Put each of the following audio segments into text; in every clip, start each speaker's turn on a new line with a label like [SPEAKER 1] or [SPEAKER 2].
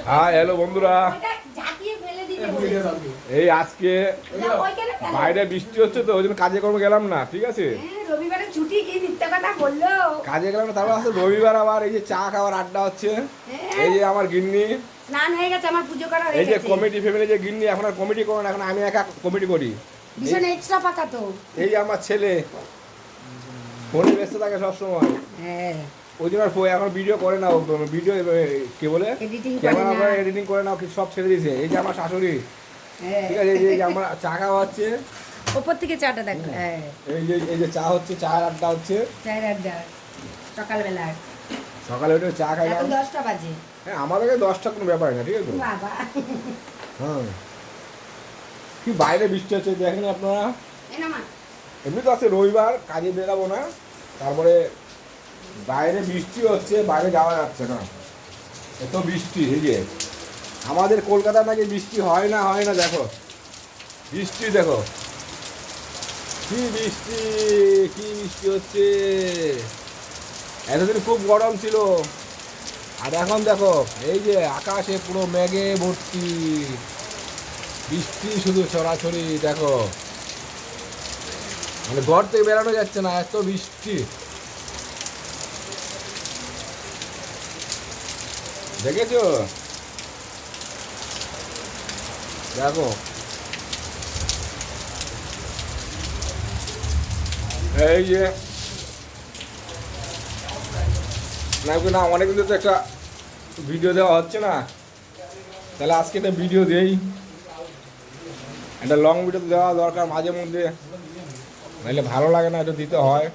[SPEAKER 1] হ্যাঁ হ্যালো বন্ধুরা, এই আজকে বাইরে বৃষ্টি হচ্ছে তো ওই জন্য কাজে কর্মে গেলাম না, ঠিক আছে?
[SPEAKER 2] রবিবারে ছুটি কি মিথ্যা কথা বললো?
[SPEAKER 1] কাজে গেলাম না, তারপর আসলে রবিবার আবার এই যে চা খাওয়ার আড্ডা হচ্ছে। এই যে আমার গিন্নি
[SPEAKER 2] স্নান হয়ে গেছে, আমার পুজো করা হয়ে
[SPEAKER 1] এই
[SPEAKER 2] গেছে।
[SPEAKER 1] যে কমিটি ফ্যামিলি যে গিন্নি এখন আর কমিটি করে না, এখন আমি একা কমিটি করি।
[SPEAKER 2] ভীষণ এক্সট্রা পাকা তো।
[SPEAKER 1] এই আমার ছেলে ফোনে ব্যস্ত থাকে সবসময়,
[SPEAKER 2] হ্যাঁ
[SPEAKER 1] ওই জন্য আর এখন ভিডিও করে না, ভিডিও কি বলে
[SPEAKER 2] এডিটিং করে
[SPEAKER 1] ক্যামেরা
[SPEAKER 2] না,
[SPEAKER 1] এডিটিং করে না, সব ছেড়ে দিয়েছে। এই যে আমার শাশুড়ি,
[SPEAKER 2] হ্যাঁ
[SPEAKER 1] ঠিক আছে? এই যে আমার চা খাওয়া হচ্ছে,
[SPEAKER 2] উপর থেকে চাটা দেখ। হ্যাঁ
[SPEAKER 1] এই যে চা হচ্ছে, চায়ের আড্ডা হচ্ছে
[SPEAKER 2] চায়ের আড্ডা সকালবেলা,
[SPEAKER 1] সকালে উঠে চা খাই।
[SPEAKER 2] এখন 10টা বাজে।
[SPEAKER 1] হ্যাঁ আমাদের 10টা কোনো ব্যাপার না, ঠিক আছে?
[SPEAKER 2] বাবা
[SPEAKER 1] হ্যাঁ কি বাইরে বৃষ্টি হচ্ছে দেখেন আপনারা।
[SPEAKER 2] এই না মা,
[SPEAKER 1] এমনি তো আছে রবিবার, কাজে বেরাবো না, তারপরে বাইরে বৃষ্টি হচ্ছে, বাইরে যাওয়া যাচ্ছে না, এত বৃষ্টি। এই যে আমাদের কলকাতা নাকি বৃষ্টি হয় না দেখো বৃষ্টি, দেখো কি বৃষ্টি, কি বৃষ্টি হচ্ছে। এতদিন খুব গরম ছিল, আর এখন দেখো এই যে আকাশে পুরো মেঘে ভর্তি, বৃষ্টি শুধু ছড়াছড়ি। দেখো মানে ঘর থেকে বেরানো যাচ্ছে না, এত বৃষ্টি। দেখেছো? দেখো এই যে না অনেকদিন তো একটা ভিডিও দেওয়া হচ্ছে না, তাহলে আজকে একটা ভিডিও দেই, একটা লং ভিডিও দেওয়া দরকার মাঝে মধ্যে, নাহলে ভালো লাগে না, এটা দিতে হয়।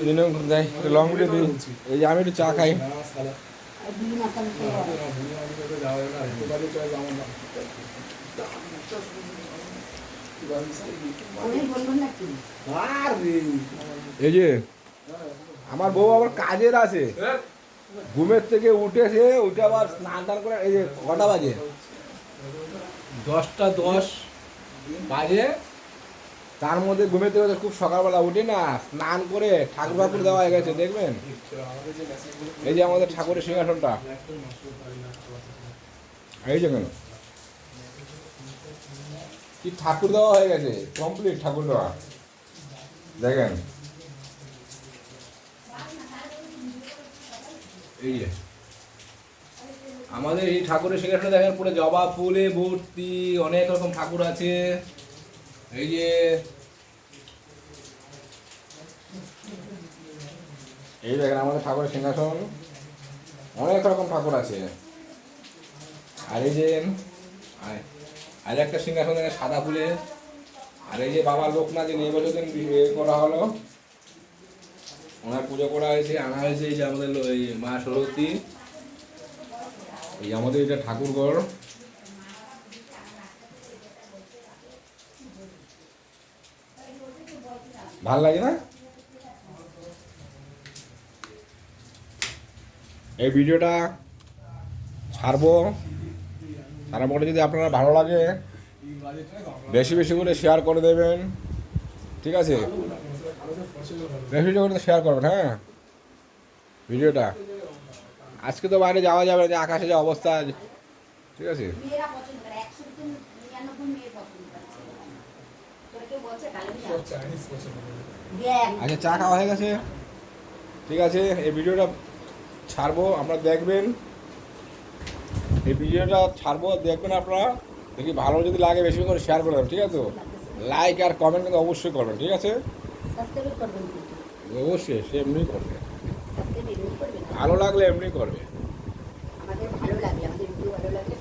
[SPEAKER 1] এই জন্য দেয় একটা লং ভিডিও দিই। এই যে আমি একটু চা খাই। এই যে আমার বউ আবার কাজের আছে, ঘুমের থেকে উঠেছে, উঠে আবার স্নান টান করে, এই যে কটা বাজে, 10টা 10 বাজে, তার মধ্যে ঘুমের থেকে খুব সকালবেলা উঠে না, স্নান করে ঠাকুর ঠাকুর দেওয়া হয়ে গেছে, দেখবেন? এই যে আমাদের ঠাকুরের সিংহাসনটা, এই যে কেন কি ঠাকুর দেওয়া হয়ে গেছে, কমপ্লিট ঠাকুর দেওয়া, দেখেন। এই যে আমাদের এই ঠাকুরের সিংহাসনে দেখেন পুরো জবা ফুলে ভর্তি, অনেক রকম ঠাকুর আছে। এই যে এই দেখেন আমাদের ঠাকুরের সিংহাসন, অনেক রকম ঠাকুর আছে। আর এই যে আর একটা সিংহাসন দেখেন সাদা ফুলে। আর এই যে বাবা লোকনাথ যে এবছর দিন করা হলো, ওনার পুজো করা হয়েছে, আনা হয়েছে। এই যে আমাদের এই মা সরস্বতী, এই আমাদের এটা ঠাকুরঘর। ভাল লাগে না? এই ভিডিওটা ছাড়বো, তারপরে যদি আপনারা ভালো লাগে বেশি বেশি করে শেয়ার করে দেবেন, ঠিক আছে? বেশি বেশি করে শেয়ার করবেন, হ্যাঁ ভিডিওটা। আজকে তো বাইরে যাওয়া যাবে না, আকাশে যে অবস্থা, ঠিক আছে? আচ্ছা চা খাওয়া হয়ে গেছে, ঠিক আছে? এই ভিডিওটা ছাড়বো, আপনারা দেখবেন। এই ভিডিওটা ছাড়বো, দেখবেন আপনারা, দেখি ভালো যদি লাগে বেশি করে শেয়ার করে দেবেন, ঠিক আছে? লাইক আর কমেন্ট কিন্তু অবশ্যই করবেন, ঠিক আছে? অবশ্যই সে এমনি করবে, ভালো লাগলে এমনি করবে।
[SPEAKER 2] আমাদের ভালো লাগলে, আমাদের ভিডিও ভালো লাগলে